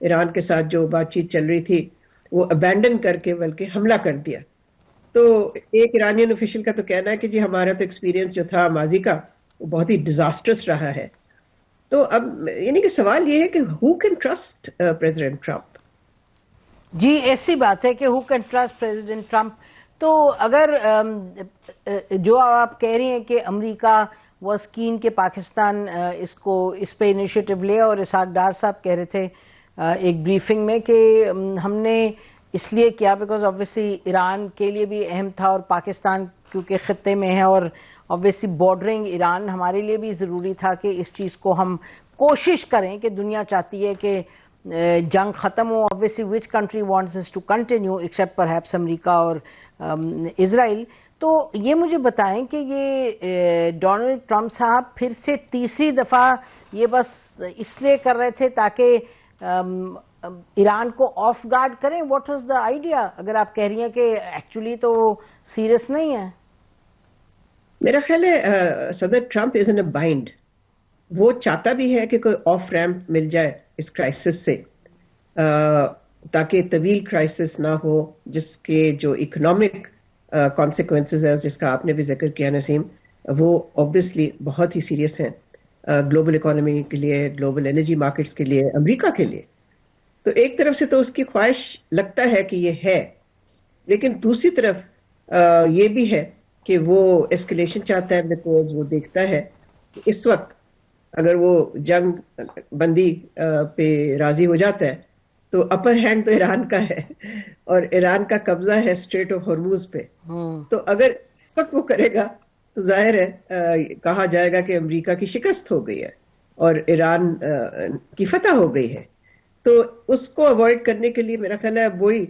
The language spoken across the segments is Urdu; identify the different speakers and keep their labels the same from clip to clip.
Speaker 1: ایران کے ساتھ جو بات چیت چل رہی تھی وہ ابینڈن کر کے بلکہ حملہ کر دیا. تو ایک ایرانین آفیشل کا تو کہنا ہے کہ جی ہمارا تو ایکسپیرینس جو تھا ماضی کا وہ بہت ہی ڈیزاسٹرس رہا ہے. تو اب یعنی کہ سوال یہ ہے کہ who can trust president Trump?
Speaker 2: جی ایسی بات ہے کہ who can trust president Trump. تو اگر جو آپ کہہ رہی ہیں کہ امریکہ واز کین کہ پاکستان اس پہ انیشیٹو لے، اور اسحاق ڈار صاحب کہہ رہے تھے ایک بریفنگ میں کہ ہم نے اس لیے کیا بیکاز آبویسلی ایران کے لیے بھی اہم تھا، اور پاکستان کیونکہ خطے میں ہے اور آبویسلی بارڈرنگ ایران ہمارے لیے بھی ضروری تھا کہ اس چیز کو ہم کوشش کریں کہ دنیا چاہتی ہے کہ جنگ ختم ہو. Obviously which country wants this to continue except perhaps America اور اسرائیل. تو یہ مجھے بتائیں کہ یہ ڈونلڈ ٹرمپ صاحب پھر سے تیسری دفعہ یہ بس اس لیے کر رہے تھے تاکہ ایران کو آف گارڈ کریں؟ واٹ واز دا آئیڈیا، اگر آپ کہہ رہی ہیں کہ ایکچولی تو سیریس نہیں ہے؟
Speaker 1: میرا خیال ہے صدر ٹرمپ از ان اے بائنڈ. وہ چاہتا بھی ہے کہ کوئی آف ریمپ مل جائے اس کرائسس سے تاکہ طویل کرائسس نہ ہو جس کے جو اکنامک کانسیکوینسز ہے جس کا آپ نے بھی ذکر کیا نسیم، وہ آبویسلی بہت ہی سیریس ہیں گلوبل اکانومی کے لیے، گلوبل انرجی مارکیٹس کے لیے، امریکہ کے لیے. تو ایک طرف سے تو اس کی خواہش لگتا ہے کہ یہ ہے، لیکن دوسری طرف یہ بھی ہے کہ وہ ایسکلیشن چاہتا ہے بیکاز وہ دیکھتا ہے کہ اس وقت اگر وہ جنگ بندی پہ راضی ہو جاتا ہے تو اپر ہینڈ تو ایران کا ہے، اور ایران کا قبضہ ہے اسٹریٹ آف ہرموز پہ. تو اگر اس وقت وہ کرے گا تو ظاہر ہے کہا جائے گا کہ امریکہ کی شکست ہو گئی ہے اور ایران کی فتح ہو گئی ہے. تو اس کو اوائڈ کرنے کے لیے میرا خیال ہے وہی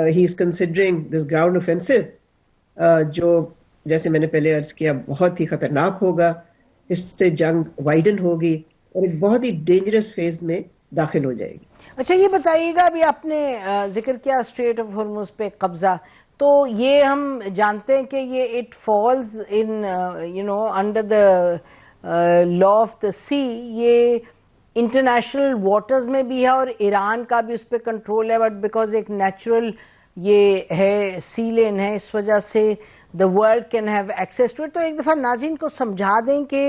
Speaker 1: he is considering this ground offensive, جو جیسے میں نے پہلے عرض کیا بہت ہی خطرناک ہوگا. اس سے جنگ وائڈن ہوگی اور ایک بہت ہی ڈینجرس فیز میں داخل ہو جائے گی.
Speaker 2: اچھا یہ بتائیے گا، ابھی آپ نے ذکر کیا اسٹریٹ آف ہرمز پہ قبضہ، تو یہ ہم جانتے ہیں کہ یہ it falls in under the law of the sea, یہ انٹرنیشنل واٹرز میں بھی ہے اور ایران کا بھی اس پہ کنٹرول ہے، بٹ بیکاز ایک نیچرل یہ ہے سی لین ہے، اس وجہ سے the world can have access to it. تو ایک دفعہ ناظرین کو سمجھا دیں کہ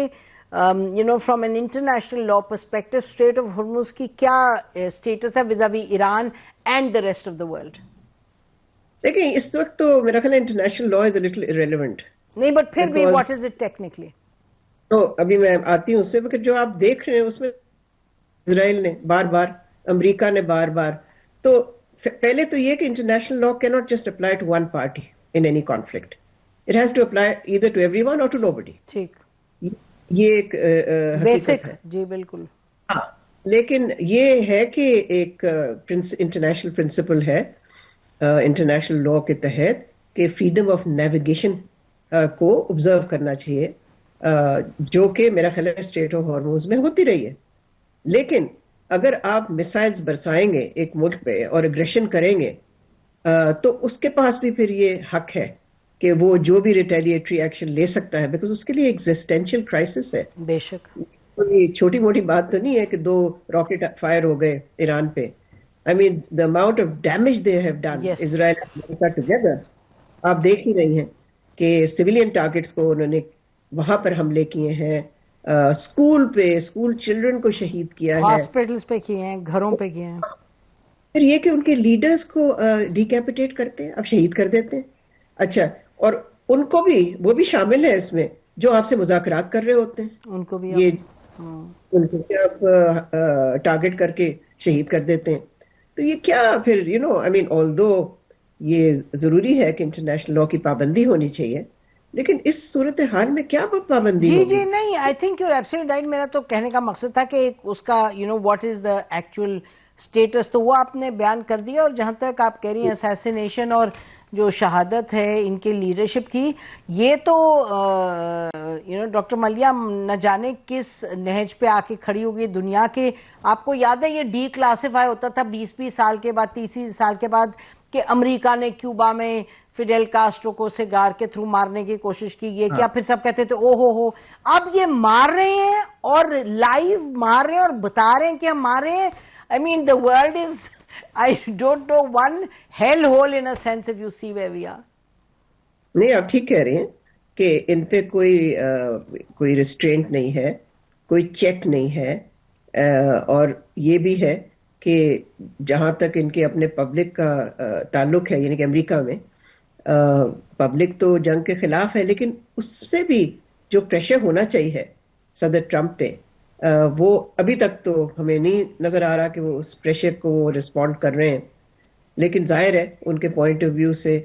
Speaker 2: from an international law perspective Strait of Hormuz کی کیا اسٹیٹس ہے vis-a-vis Iran and the rest of the world.
Speaker 1: دیکھیں اس وقت تو میرا خیال ہے international law is a little irrelevant.
Speaker 2: نہیں بٹ پھر بھی what is it technically؟
Speaker 1: تو ابھی میں آتی ہوں اس سے، جو آپ دیکھ رہے ہیں اس میں اسرائیل نے بار بار، امریکہ نے بار بار، تو پہلے تو یہ کہ international law cannot just apply to one party in any conflict. It has to apply either to everyone or to nobody.
Speaker 2: ٹھیک،
Speaker 1: یہ ایک حقیقت ہے.
Speaker 2: جی بالکل.
Speaker 1: ہاں لیکن یہ ہے کہ ایک انٹرنیشنل پرنسپل ہے انٹرنیشنل لا کے تحت کہ فریڈم آف نیویگیشن کو آبزرو کرنا چاہیے، جو کہ میرا خیال ہے اسٹریٹ آف ہارموز میں ہوتی رہی ہے. لیکن اگر آپ میسائلز برسائیں گے ایک ملک پہ اور اگریشن کریں گے تو اس کے پاس بھی پھر یہ حق ہے کہ وہ جو بھی ریٹیلیٹری ایکشن لے سکتا ہے، بیکاز اس کے لیے ایگزسٹینشیل کرائسس ہے. بے شک کوئی چھوٹی موٹی بات تو نہیں ہے کہ 2 راکٹ فائر ہو گئے ایران پہ. I mean the amount of damage they have done Israel and America together. آپ دیکھ ہی رہی ہیں کہ سویلین ٹارگٹس کو انہوں نے وہاں پر حملے کیے ہیں، اسکول پہ، اسکول چلڈرن کو شہید کیا ہے،
Speaker 2: ہاسپٹلز پہ کیے ہیں، گھروں پہ کیے ہیں.
Speaker 1: پھر یہ کہ ان کے لیڈرز کو ڈیکیپیٹیٹ کرتے ہیں، اب شہید کر دیتے ہیں. اچھا، اور ان کو بھی، وہ بھی شامل ہے اس میں جو آپ سے مذاکرات کر رہے ہوتے ہیں، ان کو بھی یہ ان کو آپ ٹارگٹ کر کے شہید کر دیتے ہیں. تو یہ کیا پھر آئی مین آلدو یہ ضروری ہے کہ انٹرنیشنل لا کی پابندی ہونی چاہیے، لیکن اس صورتحال میں کیا پابندی ہوگی؟
Speaker 2: جی نہیں، I think you are absolutely right. میرا تو کہنے کا مقصد تھا کہ اس کا what is the actual status, تو وہ آپ نے بیان کر دیا. اور جہاں تک آپ کہہ رہی ہیں اسیسینیشن اور جو شہادت ہے ان کے لیڈرشپ کی، یہ تو ڈاکٹر ملیہ نہ جانے کس نہج پہ آ کے کھڑی ہوگی دنیا کے. آپ کو یاد ہے یہ ڈی کلاسیفائی ہوتا تھا 20 سال کے بعد، 30 سال کے بعد، کہ امریکہ نے کیوبا میں فیڈل کاسٹرو کو سگار کے تھرو مارنے کی کوشش کی، یہ کیا، پھر سب کہتے تھے او ہو. اب یہ مار رہے ہیں اور لائیو مار رہے ہیں اور بتا رہے ہیں کہ ہم مار رہے ہیں. I mean, the world is, I don't know, one hellhole in a sense if you see where we are.
Speaker 1: نہیں آپ ٹھیک کہہ رہے ہیں کہ ان پہ کوئی ریسٹرینٹ نہیں ہے, کوئی چیک نہیں ہے, اور یہ بھی ہے کہ جہاں تک ان کے اپنے پبلک کا تعلق ہے, یعنی کہ امریکہ میں پبلک تو جنگ کے خلاف ہے, لیکن اس سے بھی جو پریشر ہونا چاہیے صدر ٹرمپ پہ, وہ ابھی تک تو ہمیں نہیں نظر آ رہا کہ وہ اس پریشر کو رسپونڈ کر رہے ہیں. لیکن ظاہر ہے ان کے پوائنٹ آف ویو سے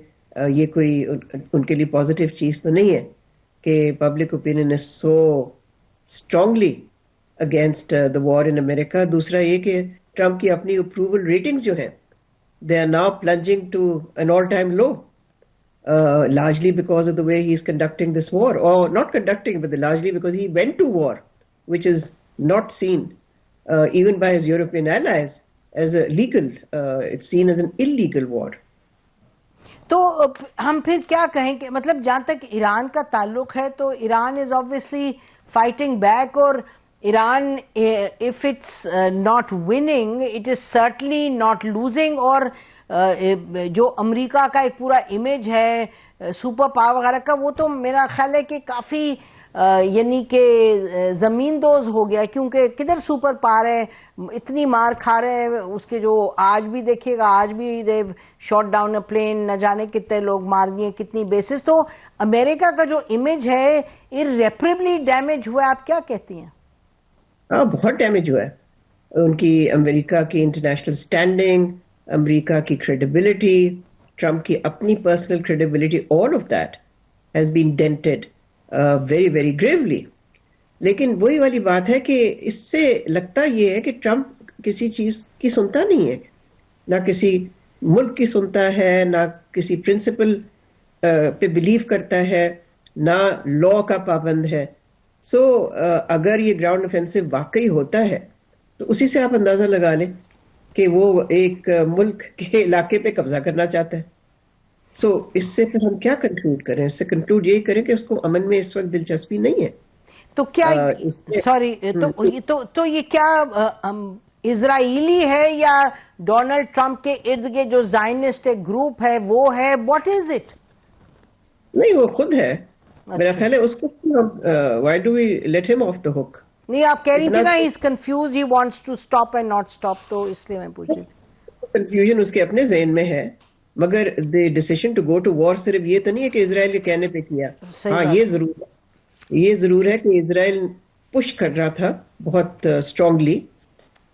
Speaker 1: یہ کوئی ان کے لیے پازیٹیو چیز تو نہیں ہے کہ public opinion is so strongly against the war in America. دوسرا یہ کہ ٹرمپ کی اپنی اپروول ریٹنگز جو ہیں they are now plunging to an all time low, largely because of the way he is conducting this war, or not conducting, but largely because he went to war, which is not seen even by his European allies as a legal, it's seen as an illegal war.
Speaker 2: تو ہم پھر کیا کہیں کہ مطلب جہاں تک ایران کا تعلق ہے تو ایران از obviously fighting back, اور Iran if it's not winning it is certainly not losing. اور جو امریکہ کا ایک پورا امیج ہے سپر پاور وغیرہ کا, وہ تو میرا خیال ہے کہ کافی یعنی کہ زمین دوز ہو گیا, کیونکہ کدھر سپر پاور ہے, اتنی مار کھا رہے ہیں اس کے, جو آج بھی دیکھیے گا آج بھی دے شاٹ ڈاؤن اے پلین, نہ جانے کتنے لوگ مار دیے, کتنی بیسز. تو امریکہ کا جو امیج ہے irreparably ڈیمیج ہوا ہے, آپ کیا کہتی ہیں؟
Speaker 1: ہاں بہت ڈیمیج ہوا ہے ان کی, امریکہ کی انٹرنیشنل اسٹینڈنگ, امریکہ کی کریڈیبلٹی, ٹرمپ کی اپنی personal credibility, all of that has been dented very very gravely. لیکن وہی والی بات ہے کہ اس سے لگتا یہ ہے کہ ٹرمپ کسی چیز کی سنتا نہیں ہے, نہ کسی ملک کی سنتا ہے, نہ کسی پرنسپل پہ بلیو کرتا ہے, نہ لا کا پابند ہے. سو اگر یہ گراؤنڈ اوفینسو واقعی ہوتا ہے تو اسی سے آپ اندازہ لگا لیں کہ وہ ایک ملک کے علاقے پہ قبضہ کرنا چاہتا ہے. سو اس سے پھر ہم کیا کنکلوڈ کریں؟ اس سے کنکلوڈ یہی کریں کہ اس کو امن میں اس وقت دلچسپی نہیں ہے.
Speaker 2: تو کیا سوری تو یہ کیا اسرائیلی ہے یا ڈونلڈ ٹرمپ کے ارد گرد جو زائنسٹ گروپ ہے وہ ہے, واٹ از اٹ؟
Speaker 1: نہیں وہ خود ہے میرا خیال ہے. اس کو why do we let him off the hook?
Speaker 2: نہیں آپ کہہ رہی تھی نا he is confused, he wants to stop and not stop, تو اس لیے میں پوچھ رہی تھی.
Speaker 1: کنفیوژن اس کے اپنے ذہن میں ہے, مگر the decision to go to war صرف یہ تو نہیں ہے کہ اسرائیل کے کہنے پہ کیا. ہاں یہ ضرور ہے کہ اسرائیل پش کر رہا تھا بہت اسٹرانگلی,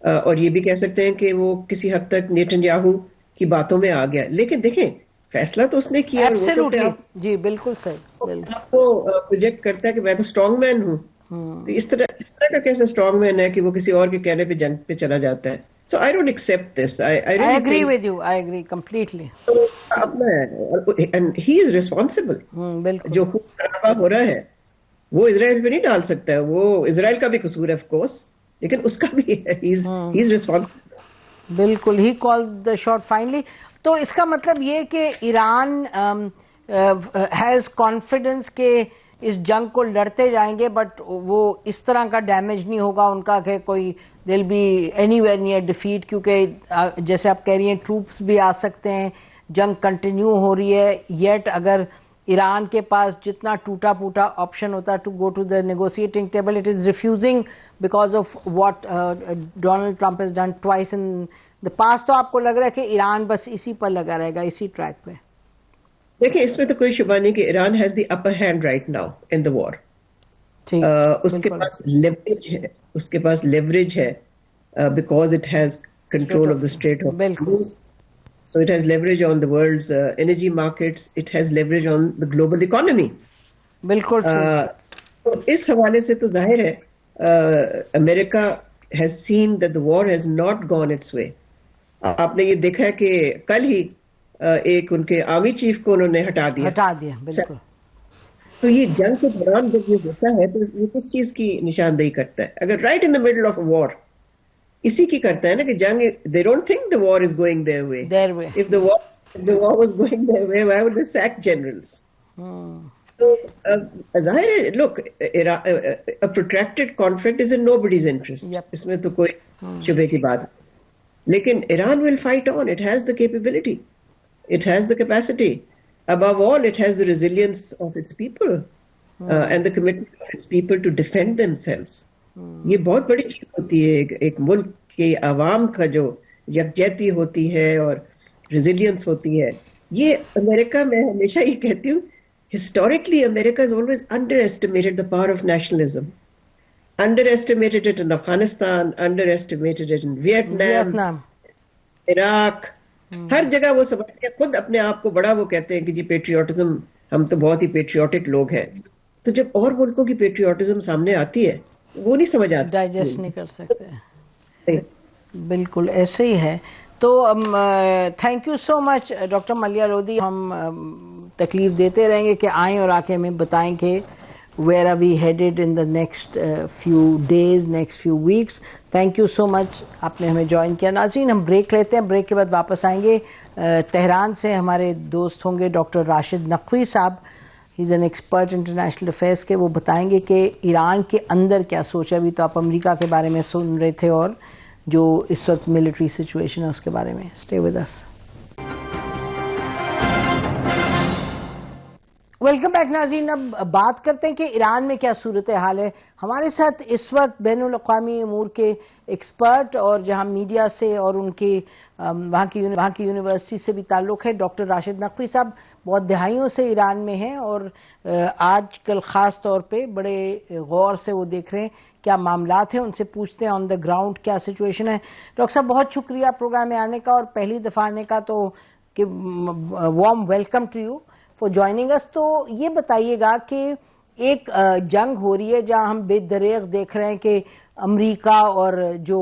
Speaker 1: اور یہ بھی کہہ سکتے ہیں کہ وہ کسی حد تک نیتن یاہو کی باتوں میں آ گیا. لیکن دیکھیں فیصلہ تو اس نے کیا,
Speaker 2: جی بالکل صحیح,
Speaker 1: آپ کو پروجیکٹ کرتا ہے کہ میں تو اسٹرانگ مین ہوں. تو اس طرح کا کیسا اسٹرانگ مین ہے کہ وہ کسی اور کے کہنے پہ جنگ پہ چلا جاتا ہے. So I don't accept this. I
Speaker 2: agree with you. I agree completely.
Speaker 1: اپنا ہے, and he is responsible. جو خون خرابہ ہو رہا ہے وہ اسرائیل پہ نہیں ڈال سکتا ہے, وہ اسرائیل کا بھی قصور ہے of course, لیکن اس کا بھی ہے, he is responsible.
Speaker 2: بالکل, he called the shot finally. تو اس کا مطلب یہ کہ ایران has confidence کہ اس جنگ کو لڑتے جائیں گے, بٹ وہ اس طرح کا ڈیمیج نہیں ہوگا ان کا کہ کوئی deal be anywhere near defeat, کیونکہ جیسے آپ کہہ رہی ہیں ٹروپس بھی آ سکتے ہیں, جنگ کنٹینیو ہو رہی ہے. یٹ اگر ایران کے پاس جتنا ٹوٹا پوٹا آپشن ہوتا to go to the negotiating table, it is refusing because of what Donald Trump has done twice in the past. تو آپ کو لگ رہا ہے کہ ایران بس اسی پر لگا رہے گا, اسی ٹریک پہ؟
Speaker 1: دیکھیں اس میں تو کوئی شبہ نہیں کہ Iran has the upper hand right now in the war. اس کے پاس لیوریج ہے, اس کے پاس لیوریج ہے, because it has control of the Strait of Hormuz. So it has leverage on the world's energy markets, it has leverage on the global economy.
Speaker 2: بالکل.
Speaker 1: تو اس حوالے سے تو ظاہر ہے امریکہ has seen that the war has not gone its way. آپ نے یہ دیکھا ہے کہ کل ہی ایک ان کے آرمی چیف کو انہوں نے ہٹا دیا.
Speaker 2: بالکل.
Speaker 1: تو یہ جنگ کے دوران جب یہ ہوتا ہے تو یہ کس چیز کی نشاندہی کرتا ہے؟ اگر right in the middle of a war اسی کی کرتا ہے نا کہ جنگ, they don't think the war is going their way. If the war was going their way, why would they sack generals? So ظاہر ہے, look, a protracted conflict is in nobody's interest. اس میں تو کوئی شبے کی بات. لیکن Iran will fight on. It has the capability. It has the capacity. Above all, it has the resilience of its people and the commitment of its people to defend themselves. یہ بہت بڑی چیز ہوتی ہے ایک ملک کے عوام کا جو یکجہتی ہوتی ہے اور ریزیلینس ہوتی ہے. یہ امریکہ میں ہمیشہ یہ کہتی ہوں, historically America has always underestimated the power of nationalism. Underestimated it in Afghanistan, underestimated it in Vietnam. Iraq, ہر جگہ وہ سمجھتے ہیں خود اپنے آپ کو بڑا, وہ کہتے ہیں کہ جی پیٹریوٹزم, ہم تو بہت ہی پیٹریوٹک لوگ ہیں. تو جب اور ملکوں کی پیٹریوٹزم سامنے آتی ہے وہ نہیں سمجھ آتا,
Speaker 2: ڈائجسٹ نہیں کر سکتے. بالکل ایسے ہی ہے. تو thank you so much doctor Millia Lodhi. ہم تکلیف دیتے رہیں گے کہ آئیں اور آ کے ہمیں بتائیں کہ where are we headed in the next few days, next few weeks. Thank you so much, آپ نے ہمیں جوائن کیا. ناظرین ہم بریک لیتے ہیں, بریک کے بعد واپس آئیں گے. تہران سے ہمارے دوست ہوں گے ڈاکٹر راشد نقوی صاحب, he is an expert international affairs کے. وہ بتائیں گے کہ ایران کے اندر کیا سوچ ہے. ابھی تو آپ امریکہ کے بارے میں سن رہے تھے اور جو اس وقت ملٹری سچویشن ہے اس کے بارے میں. Stay with us. Welcome back ناظرین. اب بات کرتے ہیں کہ ایران میں کیا صورتحال ہے. ہمارے ساتھ اس وقت بین الاقوامی امور کے ایکسپرٹ اور جہاں میڈیا سے اور ان کے وہاں کی یونیورسٹی سے بھی تعلق ہے, ڈاکٹر راشد نقوی صاحب بہت دہائیوں سے ایران میں ہیں اور آج کل خاص طور پہ بڑے غور سے وہ دیکھ رہے ہیں کیا معاملات ہیں. ان سے پوچھتے ہیں آن دا گراؤنڈ کیا سچویشن ہے. ڈاکٹر صاحب بہت شکریہ پروگرام میں آنے کا, اور پہلی دفعہ آنے کا, تو warm welcome to you for joining us. تو یہ بتائیے گا کہ ایک جنگ ہو رہی ہے جہاں ہم بے دریغ دیکھ رہے ہیں کہ امریکہ اور جو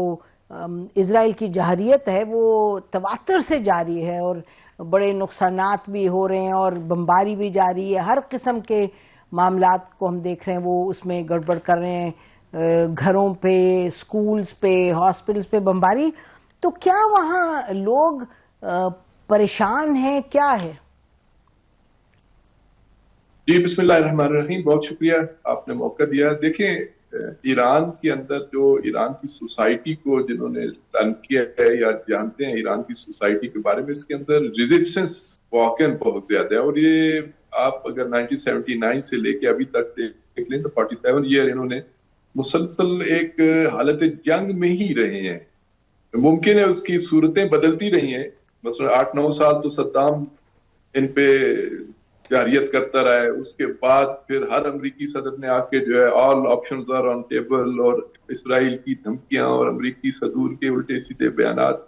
Speaker 2: اسرائیل کی جارحیت ہے وہ تواتر سے جاری ہے, اور بڑے نقصانات بھی ہو رہے ہیں اور بمباری بھی جاری ہے. ہر قسم کے معاملات کو ہم دیکھ رہے ہیں وہ اس میں گڑبڑ کر رہے ہیں, گھروں پہ, اسکولز پہ, ہاسپٹلز پہ بمباری. تو کیا وہاں لوگ پریشان ہیں, کیا ہے؟
Speaker 3: جی بسم اللہ الرحمن الرحیم. بہت شکریہ آپ نے موقع دیا. دیکھیں ایران کے اندر جو ایران کی سوسائٹی کو جنہوں نے رن کیا ہے یا جانتے ہیں ایران کی سوسائٹی کے بارے میں, اس کے اندر ریزسٹنس واقعاً بہت زیادہ ہے. اور یہ آپ اگر 1979 سے لے کے ابھی تک دیکھ لیں تو 47 ایئر انہوں نے مسلسل ایک حالت جنگ میں ہی رہے ہیں. ممکن ہے اس کی صورتیں بدلتی رہی ہیں, مثلا 8-9 سال تو صدام ان پہ جارحیت کرتا رہا ہے, اس کے بعد پھر ہر امریکی صدر نے آ کے جو ہے آل آپشنز آر آن ٹیبل, اور اسرائیل کی دھمکیاں اور امریکی صدور کے الٹے سیدھے بیانات.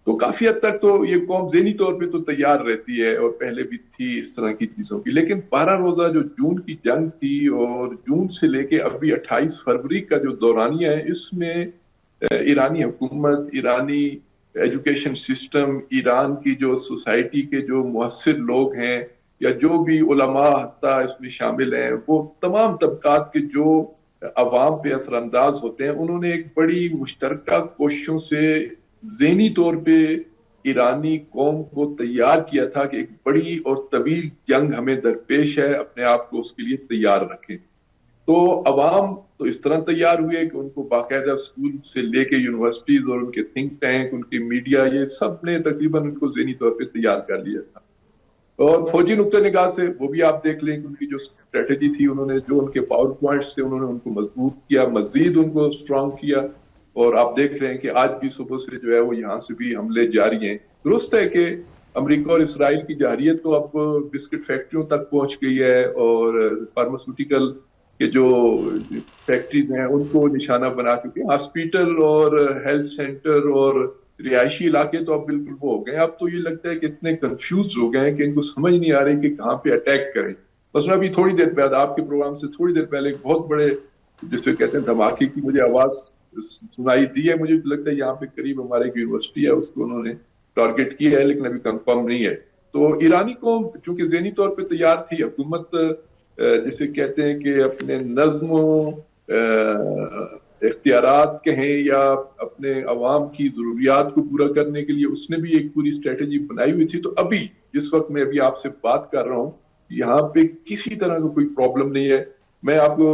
Speaker 3: تو کافی حد تک تو یہ قوم ذہنی طور پہ تو تیار رہتی ہے, اور پہلے بھی تھی اس طرح کی چیزوں کی. لیکن 12 روزہ جو جون کی جنگ تھی, اور جون سے لے کے ابھی 28 فروری کا جو دورانیہ ہے, اس میں ایرانی حکومت, ایرانی ایجوکیشن سسٹم, ایران کی جو سوسائٹی کے جو مؤثر لوگ ہیں یا جو بھی علماء حتیٰ اس میں شامل ہیں, وہ تمام طبقات کے جو عوام پہ اثر انداز ہوتے ہیں, انہوں نے ایک بڑی مشترکہ کوششوں سے ذہنی طور پہ ایرانی قوم کو تیار کیا تھا کہ ایک بڑی اور طویل جنگ ہمیں درپیش ہے, اپنے آپ کو اس کے لیے تیار رکھیں. تو عوام تو اس طرح تیار ہوئے کہ ان کو باقاعدہ اسکول سے لے کے یونیورسٹیز اور ان کے تھنک ٹینک, ان کی میڈیا, یہ سب نے تقریباً ان کو ذہنی طور پہ تیار کر لیا تھا. اور فوجی نقطہ نگاہ سے وہ بھی آپ دیکھ لیں کہ ان کی جو اسٹریٹجی تھی, انہوں نے جو ان کے پاور پوائنٹس تھے انہوں نے ان کو مضبوط کیا, مزید ان کو اسٹرانگ کیا. اور آپ دیکھ رہے ہیں کہ آج بھی صبح سے جو ہے وہ یہاں سے بھی حملے جاری ہیں. درست ہے کہ امریکہ اور اسرائیل کی جارحیت تو اب بسکٹ فیکٹریوں تک پہنچ گئی ہے, اور فارماسیوٹیکل کے جو فیکٹریز ہیں ان کو نشانہ بنا چکے ہیں. ہاسپٹل اور ہیلتھ سینٹر اور رہائشی علاقے تو اب بالکل وہ ہو گئے ہیں. اب تو یہ لگتا ہے کہ اتنے کنفیوز ہو گئے ہیں کہ ان کو سمجھ نہیں آ رہی کہ کہاں پہ اٹیک کریں. بس ابھی تھوڑی دیر بعد آپ کے پروگرام سے تھوڑی دیر پہلے ایک بہت بڑے جسے کہتے ہیں دھماکے کی مجھے آواز سنائی دی ہے. مجھے لگتا ہے یہاں پہ قریب ہمارے ایک یونیورسٹی ہے, اس کو انہوں نے ٹارگٹ کیا ہے, لیکن ابھی کنفرم نہیں ہے. تو ایرانی قوم چونکہ ذہنی طور پہ تیار تھی, حکومت جسے کہتے ہیں کہ اپنے نظم و اختیارات کہیں یا اپنے عوام کی ضروریات کو پورا کرنے کے لیے اس نے بھی ایک پوری اسٹریٹجی بنائی ہوئی تھی. تو ابھی جس وقت میں ابھی آپ سے بات کر رہا ہوں, یہاں پہ کسی طرح کا کوئی پرابلم نہیں ہے. میں آپ کو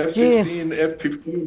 Speaker 3: F-16, F-15।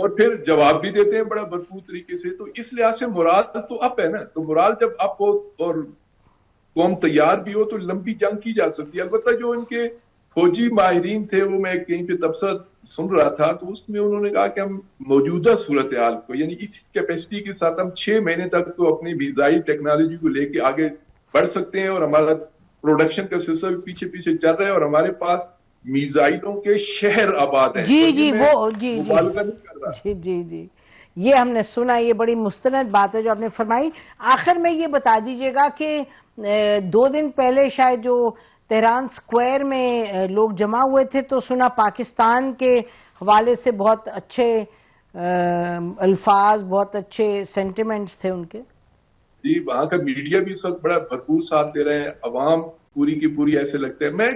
Speaker 3: اور پھر جواب بھی دیتے ہیں بڑا بھرپور طریقے سے. تو اس لحاظ سے مراد تو اپ ہے نا. تو مراد جب اپ ہو اور قوم تیار بھی ہو تو لمبی جنگ کی جا سکتی ہے. البتہ جو ان کے فوجی ماہرین تھے وہ میں کہیں پہ تبصرہ سن رہا تھا تو اس میں انہوں نے کہا کہ ہم موجودہ صورتحال کو یعنی اس کیپیسٹی کے ساتھ ہم 6 مہینے تک تو اپنی میزائل ٹیکنالوجی کو لے کے آگے بڑھ سکتے ہیں اور ہمارا پروڈکشن کا سلسلہ بھی پیچھے پیچھے چل رہا ہے اور ہمارے پاس میزائلوں کے شہر آباد ہیں.
Speaker 2: جی وہ
Speaker 3: مبالغہ نہیں کر رہا.
Speaker 2: جی یہ ہم نے سنا, یہ بڑی مستند بات ہے جو آپ نے فرمائی. آخر میں یہ بتا دیجئے گا کہ 2 دن پہلے شاید جو تہران سکوائر میں لوگ جمع ہوئے تھے تو سنا پاکستان کے حوالے سے بہت اچھے الفاظ, بہت اچھے سینٹیمنٹس تھے ان کے.
Speaker 3: جی وہاں کا میڈیا بھی اس وقت بڑا بھرپور ساتھ دے رہے ہیں. عوام پوری کی پوری ایسے لگتا ہے. میں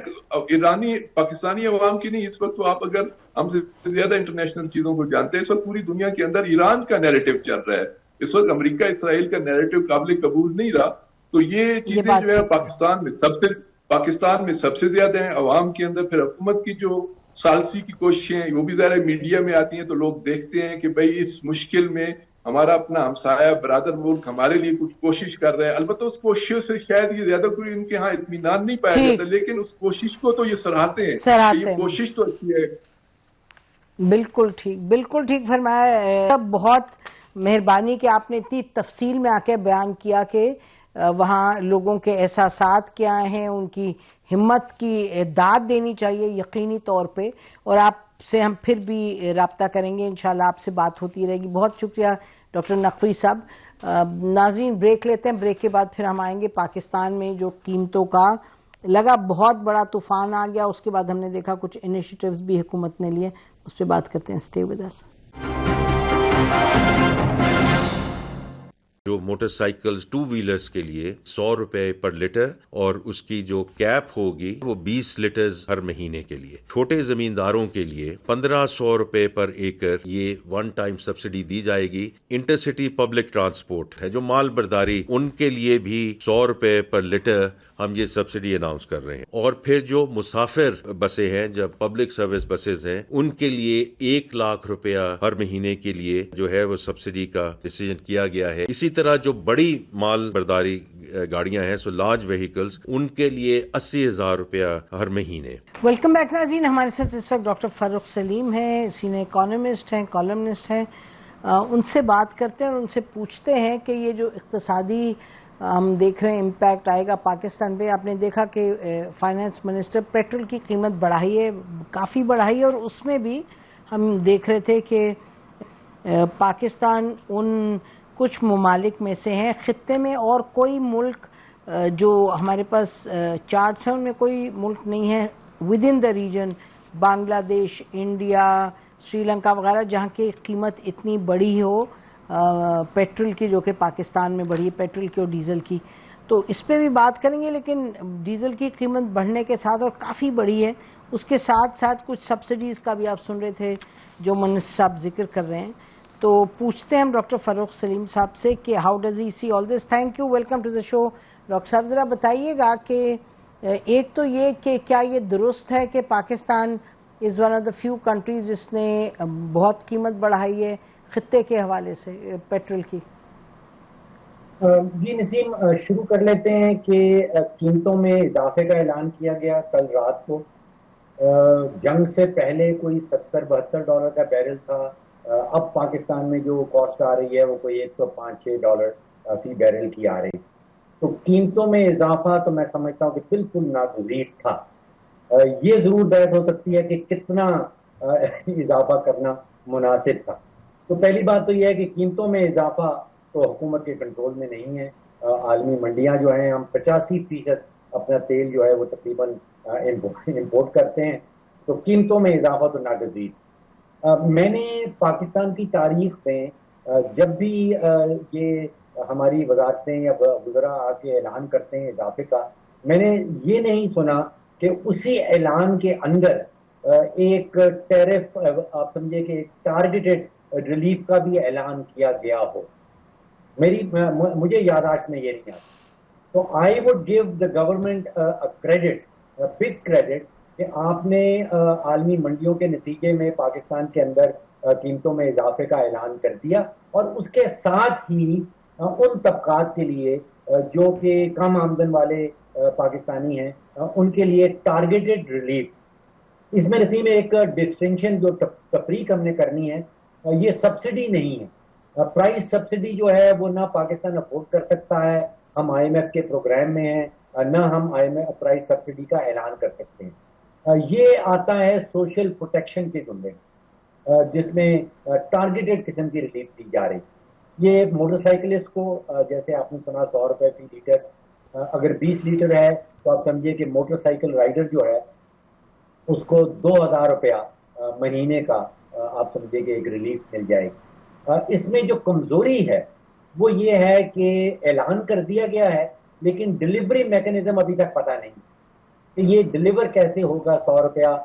Speaker 3: ایرانی پاکستانی عوام کی نہیں, اس وقت تو آپ اگر ہم سے زیادہ انٹرنیشنل چیزوں کو جانتے ہیں. اس وقت پوری دنیا کے اندر ایران کا نیریٹو چل رہا ہے. اس وقت امریکہ اسرائیل کا نیریٹو قابل قبول نہیں رہا. تو یہ چیزیں جو ہے پاکستان میں سب سے زیادہ ہیں عوام کے اندر. پھر حکومت کی جو ثالثی کی کوششیں ہیں وہ بھی ظاہر میڈیا میں آتی ہیں تو لوگ دیکھتے ہیں کہ بھئی اس مشکل میں ہمارا اپنا ہمسایہ برادر ملک ہمارے لیے کچھ کوشش کر رہے ہیں. البتہ اس کوشش سے شاید یہ زیادہ کوئی ان کے ہاں اطمینان نہیں پایا جاتا, لیکن اس کوشش کو تو یہ سراہتے ہیں کہ یہ کوشش تو اچھی ہے.
Speaker 2: بالکل ٹھیک فرمایا. بہت مہربانی کہ آپ نے اتنی تفصیل میں آ کے بیان کیا کہ وہاں لوگوں کے احساسات کیا ہیں, ان کی ہمت کی داد دینی چاہیے یقینی طور پہ. اور آپ سے ہم پھر بھی رابطہ کریں گے انشاءاللہ, آپ سے بات ہوتی رہے گی. بہت شکریہ ڈاکٹر نقوی صاحب. ناظرین بریک لیتے ہیں, بریک کے بعد پھر ہم آئیں گے. پاکستان میں جو قیمتوں کا لگا بہت بڑا طوفان آ گیا, اس کے بعد ہم نے دیکھا کچھ انیشیٹیوز بھی حکومت نے لیے, اس پہ بات کرتے ہیں. Stay with us.
Speaker 4: جو موٹر سائیکلز 2 ویلرز کے لیے 100 روپے پر لیٹر اور اس کی جو کیپ ہوگی وہ 20 لیٹرز ہر مہینے کے لیے. چھوٹے زمینداروں کے لیے 1500 روپے پر ایکر یہ 1 ٹائم سبسڈی دی جائے گی. انٹرسٹی پبلک ٹرانسپورٹ ہے جو مال برداری, ان کے لیے بھی 100 روپے پر لیٹر ہم یہ سبسڈی اناؤنس کر رہے ہیں. اور پھر جو مسافر بسیں ہیں, جب پبلک سروس بسز ہیں, ان کے لیے 1 لاکھ روپیہ ہر مہینے کے لیے جو ہے وہ سبسڈی کا ڈیسیژن کیا گیا ہے. اسی طرح جو بڑی مال برداری گاڑیاں ہیں, سو لارج وہیکلز, ان کے لیے 80,000 روپیہ ہر مہینے.
Speaker 2: ویلکم بیک ناظرین. ہمارے ساتھ اس وقت ڈاکٹر فاروق سلیم ہیں, سینئر اکانومسٹ ہیں, کالمنسٹ ہیں. ان سے بات کرتے ہیں اور ان سے پوچھتے ہیں کہ یہ جو اقتصادی ہم دیکھ رہے ہیں امپیکٹ آئے گا پاکستان پہ. آپ نے دیکھا کہ فائنانس منسٹر پیٹرول کی قیمت بڑھائی ہے, کافی بڑھائی ہے, اور اس میں بھی ہم دیکھ رہے تھے کہ پاکستان ان کچھ ممالک میں سے ہیں خطے میں, اور کوئی ملک جو ہمارے پاس چارٹس ہیں ان میں کوئی ملک نہیں ہے ود ان دا ریجن, بنگلہ دیش, انڈیا, سری لنکا وغیرہ, جہاں کی قیمت اتنی بڑی ہو پیٹرول کی جو کہ پاکستان میں بڑھی ہے, پیٹرول کی اور ڈیزل کی. تو اس پہ بھی بات کریں گے, لیکن ڈیزل کی قیمت بڑھنے کے ساتھ اور کافی بڑھی ہے, اس کے ساتھ ساتھ کچھ سبسڈیز کا بھی آپ سن رہے تھے جو منسٹر صاحب ذکر کر رہے ہیں. تو پوچھتے ہیں ہم ڈاکٹر فاروق سلیم صاحب سے کہ how does he see all this. Thank you, welcome to the show. Doctor صاحب ذرا بتائیے گا کہ ایک تو یہ کہ کیا یہ درست ہے کہ Pakistan is one of the few countries جس نے بہت قیمت بڑھائی ہے خطے کے حوالے سے پیٹرول کی؟
Speaker 5: جی نسیم, شروع کر لیتے ہیں کہ قیمتوں میں اضافے کا اعلان کیا گیا کل رات کو. جنگ سے پہلے کوئی $70-72 کا بیرل تھا, اب پاکستان میں جو کاسٹ آ رہی ہے وہ کوئی $105-6 فی بیرل کی آ رہی. تو قیمتوں میں اضافہ تو میں سمجھتا ہوں کہ بالکل ناگزیر تھا. یہ ضرور بحث ہو سکتی ہے کہ کتنا اضافہ کرنا مناسب تھا. تو پہلی بات تو یہ ہے کہ قیمتوں میں اضافہ تو حکومت کے کنٹرول میں نہیں ہے. عالمی منڈیاں جو ہیں, ہم 85% اپنا تیل جو ہے وہ تقریباً امپورٹ کرتے ہیں, تو قیمتوں میں اضافہ تو ناگزیر. میں نے پاکستان کی تاریخ میں جب بھی یہ ہماری وزارتیں یا وزراء آ کے اعلان کرتے ہیں اضافے کا, میں نے یہ نہیں سنا کہ اسی اعلان کے اندر ایک ٹیرف, آپ سمجھے کہ ایک ٹارگیٹڈ ریلیف کا بھی اعلان کیا گیا ہو. مجھے یادداشت میں یہ نہیں آتا. تو I would give the government credit, big credit, کہ آپ نے عالمی منڈیوں کے نتیجے میں پاکستان کے اندر قیمتوں میں اضافے کا اعلان کر دیا، اور اس کے ساتھ ہی ان طبقات کے لیے جو کہ کم آمدن والے پاکستانی ہیں ان کے لیے ٹارگیٹڈ ریلیف. اس میں نسیم ایک ڈسٹنکشن جو تفریق ہم نے کرنی ہے، یہ سبسڈی نہیں ہے. پرائز سبسڈی جو ہے وہ نہ پاکستان افورڈ کر سکتا ہے، ہم آئی ایم ایف کے پروگرام میں ہیں، نہ ہم پرائز سبسڈی کا اعلان کر سکتے ہیں. یہ آتا ہے سوشل پروٹیکشن کے جملے میں، جس میں ٹارگیٹڈ قسم کی ریلیف دی جا رہی. یہ موٹر سائیکلسٹ کو جیسے آپ نے سنا 100 روپے فی لیٹر، اگر 20 لیٹر ہے تو آپ سمجھے کہ موٹر سائیکل رائڈر جو ہے اس کو 2000 روپیہ مہینے کا آپ سمجھے کہ ایک ریلیف مل جائے گی. اس میں جو کمزوری ہے وہ یہ ہے کہ اعلان کر دیا گیا ہے لیکن ڈلیوری میکینزم ابھی تک پتہ نہیں کہ یہ ڈلیور کیسے ہوگا. 100 روپیہ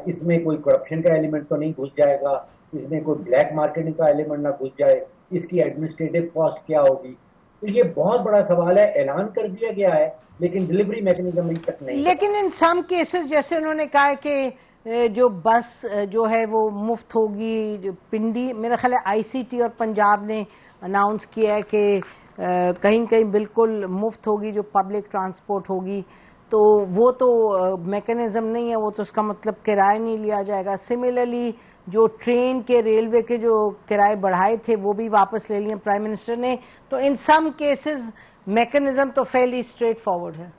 Speaker 5: اس میں کوئی کرپشن کا ایلیمنٹ تو نہیں گھس جائے گا، اس میں کوئی بلیک مارکیٹنگ کا ایلیمنٹ نہ گھس جائے، اس کی ایڈمنسٹریٹو کاسٹ کیا ہوگی. تو یہ بہت بڑا سوال ہے. اعلان کر دیا گیا ہے لیکن ڈلیوری میکینزم ابھی تک نہیں.
Speaker 2: لیکن ان سم کیسز جیسے انہوں نے کہا کہ جو بس جو ہے وہ مفت ہوگی، جو پنڈی میرا خیال ہے آئی سی ٹی اور پنجاب نے اناؤنس کیا ہے کہ کہیں کہیں بالکل مفت ہوگی جو پبلک ٹرانسپورٹ ہوگی، تو وہ تو میکینزم نہیں ہے، وہ تو اس کا مطلب کرایہ نہیں لیا جائے گا. سملرلی جو ٹرین کے ریلوے کے جو کرائے بڑھائے تھے وہ بھی واپس لے لیے پرائم منسٹر نے. تو ان سم کیسز میکینزم تو فیرلی اسٹریٹ فارورڈ ہے.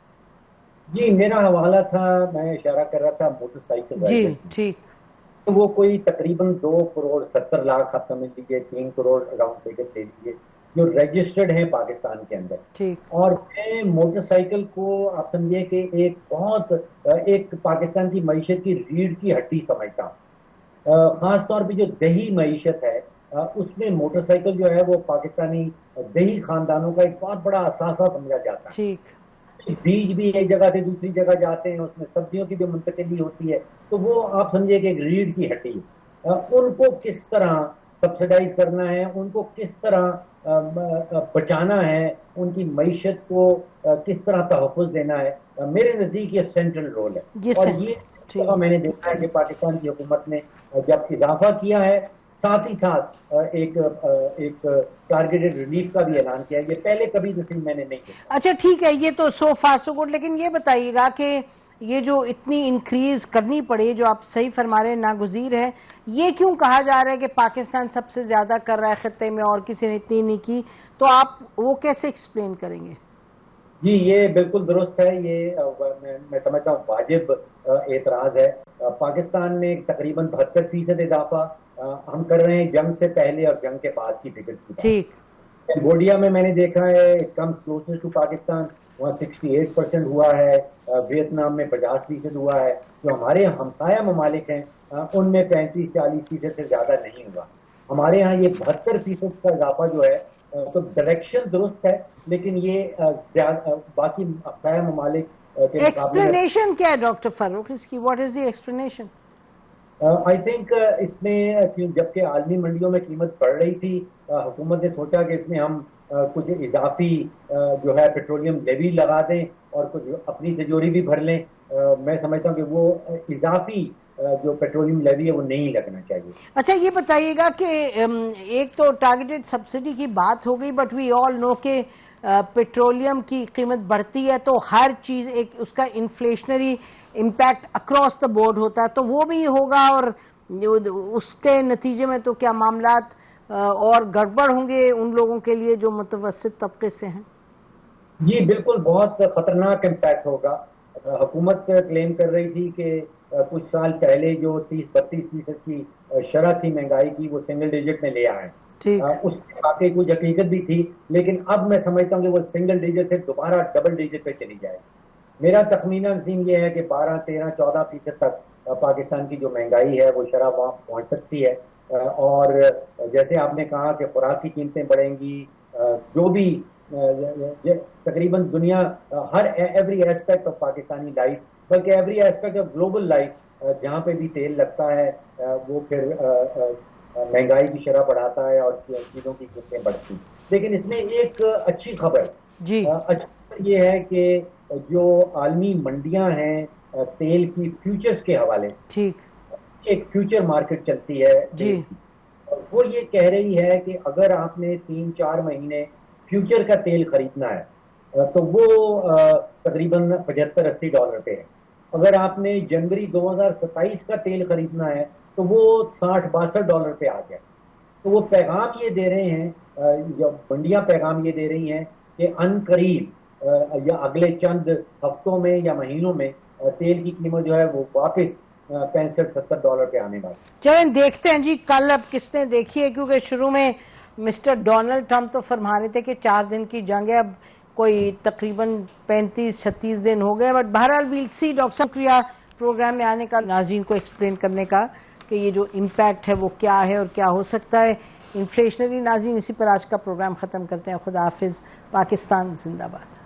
Speaker 5: جی میرا حوالہ تھا، میں اشارہ کر رہا تھا موٹر سائیکل
Speaker 2: جی ٹھیک.
Speaker 5: تو وہ کوئی تقریباً 2 کروڑ 70 لاکھ آپ سمجھ لیجیے، 3 کروڑ اراؤنڈ فگر لے لیجیے جو رجسٹرڈ ہیں پاکستان کے اندر.
Speaker 2: ٹھیک.
Speaker 5: اور میں موٹر سائیکل کو آپ سمجھیے کہ ایک پاکستان کی معیشت کی ریڑھ کی ہڈی سمجھتا ہوں. خاص طور پہ جو دیہی معیشت ہے اس میں موٹر سائیکل جو ہے وہ پاکستانی دیہی خاندانوں کا ایک بہت بڑا اثاثہ سمجھا جاتا ہے.
Speaker 2: ٹھیک.
Speaker 5: بیج بھی ایک جگہ سے دوسری جگہ جاتے ہیں، اس میں سبزیوں کی بھی منتقلی ہوتی ہے، تو وہ آپ سمجھے کہ ایک ریڑھ کی ہڈی ہے. ان کو کس طرح سبسڈائز کرنا ہے، ان کو کس طرح بچانا ہے، ان کی معیشت کو کس طرح تحفظ دینا ہے، میرے نزدیک یہ سینٹرل رول ہے. اور یہ میں نے دیکھا ہے کہ پاکستان کی حکومت نے جب اضافہ کیا ہے ساتھ ہی ساتھ ایک ٹارگیٹڈ ریلیف کا بھی اعلان کیا ہے. یہ پہلے کبھی نسیم میں نے نہیں کیا.
Speaker 2: اچھا ٹھیک ہے، یہ تو سو فار سو گڈ. لیکن یہ بتائیے گا کہ یہ جو اتنی انکریز کرنی پڑے، جو آپ صحیح فرما رہے ہیں ناگزیر ہے، یہ کیوں کہا جا رہا ہے کہ پاکستان سب سے زیادہ کر رہا ہے خطے میں اور کسی نے اتنی نہیں کی؟ تو آپ وہ کیسے ایکسپلین کریں گے؟
Speaker 5: جی یہ بالکل درست ہے، یہ میں سمجھتا ہوں واجب اعتراض ہے. پاکستان میں تقریباً 72% اضافہ ہم کر رہے ہیں جنگ سے پہلے اور جنگ کے بعد کی فگر کی.
Speaker 2: ٹھیک.
Speaker 5: کمبوڈیا میں نے دیکھا ہے کم کلوزسٹ ٹو پاکستان، وہاں 68% ہوا ہے. ویتنام میں 50% ہوا ہے. جو ہمارے ہمسایہ ممالک ہیں ان میں 35-40% سے زیادہ نہیں ہوا. ہمارے ہاں یہ 72% کا اضافہ جو ہے تو ڈائریکشن درست ہے، لیکن یہ باقی ہمسایہ ممالک کے
Speaker 2: ایکسپلینیشن کیا ہے ڈاکٹر فاروق اس کی؟ What is the explanation?
Speaker 5: I think اس میں جبکہ عالمی منڈیوں میں قیمت بڑھ رہی تھی، حکومت نے سوچا کہ اس میں ہم کچھ اضافی جو ہے پیٹرولیم لیوی لگا دیں اور کچھ اپنی تجوری بھی بھر لیں. میں سمجھتا ہوں کہ وہ اضافی جو پیٹرولیم لیوی ہے وہ نہیں لگنا چاہیے.
Speaker 2: اچھا یہ بتائیے گا کہ ایک تو ٹارگیٹڈ سبسڈی کی بات ہو گئی، بٹ وی آل نو کہ پیٹرولیم کی قیمت بڑھتی ہے تو ہر چیز ایک اس کا inflationary impact across the board ہوتا ہے، تو وہ بھی ہوگا اور اس کے نتیجے میں تو کیا معاملات اور گڑبڑ ہوں گے ان لوگوں کے لیے جو متوسط طبقے سے ہیں؟
Speaker 5: جی بالکل بہت خطرناک امپیکٹ ہوگا. حکومت کلیم کر رہی تھی کہ کچھ سال پہلے جو 30-32% کی شرح تھی مہنگائی کی وہ سنگل ڈیجٹ میں لے آئے. اس میں واقعی کچھ حقیقت بھی تھی، لیکن اب میں سمجھتا ہوں کہ وہ سنگل ڈیجٹ سے دوبارہ ڈبل ڈیجٹ پہ چلی جائے. میرا تخمینہ نسیم یہ ہے کہ 12-13-14% تک پاکستان کی جو مہنگائی ہے وہ شرح وہاں پہنچ سکتی ہے. اور جیسے آپ نے کہا کہ خوراک کی قیمتیں بڑھیں گی، جو بھی تقریباً دنیا ہر every aspect of Pakistani life, بلکہ every aspect of global life جہاں پہ بھی تیل لگتا ہے وہ پھر مہنگائی کی شرح بڑھاتا ہے اور چیزوں کی قیمتیں بڑھتی. لیکن اس میں ایک اچھی خبر یہ ہے کہ جو عالمی منڈیاں ہیں تیل کی فیوچرز کے حوالے ایک فیوچر مارکیٹ چلتی ہے. وہ یہ کہہ رہی ہے کہ اگر آپ نے 3-4 مہینے فیوچر کا تیل خریدنا ہے تو وہ تقریباً $75-80 پہ ہے. اگر آپ نے جنوری 2027 کا تیل خریدنا ہے تو وہ $60-62 پہ آ گیا. تو وہ پیغام یہ دے رہے ہیں, یا منڈیاں پیغام یہ دے رہی ہیں کہ ان قریب یا اگلے چند ہفتوں میں یا مہینوں میں تیل کی قیمت جو ہے وہ واپس $65-70 پہ آنے والی.
Speaker 2: چلیں دیکھتے ہیں جی کل اب کس نے دیکھی ہے, کیونکہ شروع میں مسٹر ڈونلڈ ٹرمپ تو فرما رہے تھے کہ 4 دن کی جنگ ہے, اب کوئی تقریباً 35-36 دن ہو گئے. بٹ بہرحال ویل سی. ڈاکٹر شکریہ پروگرام میں آنے کا, ناظرین کو ایکسپلین کرنے کا کہ یہ جو امپیکٹ ہے وہ کیا ہے اور کیا ہو سکتا ہے انفلیشنری. ناظرین اسی پر آج کا پروگرام ختم کرتے ہیں. خدا حافظ. پاکستان زندہ باد.